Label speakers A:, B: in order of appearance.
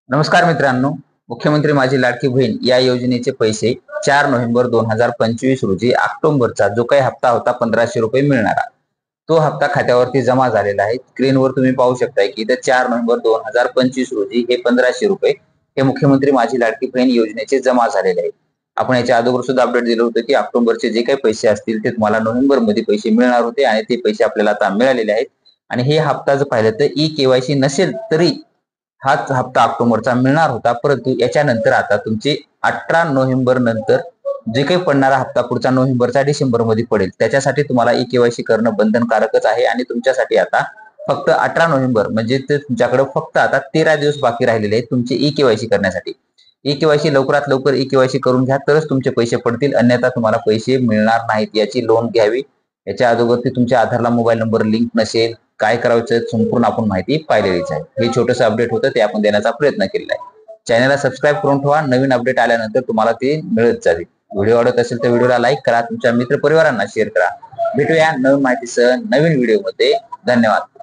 A: नमस्कार मित्रांनो, मुख्यमंत्री माझी लाडकी बहीण या योजनेचे पैसे 4 नोव्हेंबर 2025 रोजी ऑक्टोबरचा जो काही हप्ता होता 1500 रुपये मिळणारा, तो हप्ता खात्यावरती जमा झालेला आहे. स्क्रीनवर तुम्ही पाहू शकताय की इथे 4 नोव्हेंबर 2025 रोजी हे 1500 रुपये हे मुख्यमंत्री माझी लाडकी बहीण योजनेचे जमा झालेले आहेत. आपण याच्या अगोदर सुद्धा अपडेट दिलं होतं की ऑक्टोबरचे जे काही पैसे असतील ते तुम्हाला नोव्हेंबरमध्ये पैसे मिळणार होते आणि ते पैसे आपल्याला आता मिळालेले आहेत. आणि हे हप्ता जर पाहिलं तर ई-केवायसी नसेल तरी हाच हप्ता ऑक्टोबरचा मिळणार होता, परंतु याच्यानंतर आता तुमची 18 नोव्हेंबर नंतर जे काही पडणारा हप्ता पुढचा नोव्हेंबरचा डिसेंबर मध्ये पडेल त्याच्यासाठी तुम्हाला ई-केवायसी करणं बंधनकारकच आहे. आणि तुमच्यासाठी आता फक्त 18 नोव्हेंबर म्हणजे तुमच्याकडे फक्त आता 13 दिवस बाकी राहिलेले आहेत तुमचे ई-केवायसी करण्यासाठी. ई-केवायसी लवकरात लवकर ई-केवायसी करून घ्या, तरच तुमचे पैसे पडतील, अन्यथा तुम्हाला पैसे मिळणार नाहीत. याची नोंद घ्यावी. याच्या अगोदर तुमच्या आधारला मोबाईल नंबर लिंक नसेल, काय करायचं संपूर्ण आपण माहिती पाहिलेलीच आहे. हे छोटंसं अपडेट होतं ते आपण देण्याचा प्रयत्न केलेला आहे. चॅनलला सबस्क्राईब करून ठेवा, नवीन अपडेट आल्यानंतर तुम्हाला ते मिळत जाईल. व्हिडिओ आवडत असेल तर व्हिडिओला लाईक करा, तुमच्या मित्र परिवारांना शेअर करा. भेटूया नवीन माहितीसह नवीन व्हिडिओमध्ये. धन्यवाद.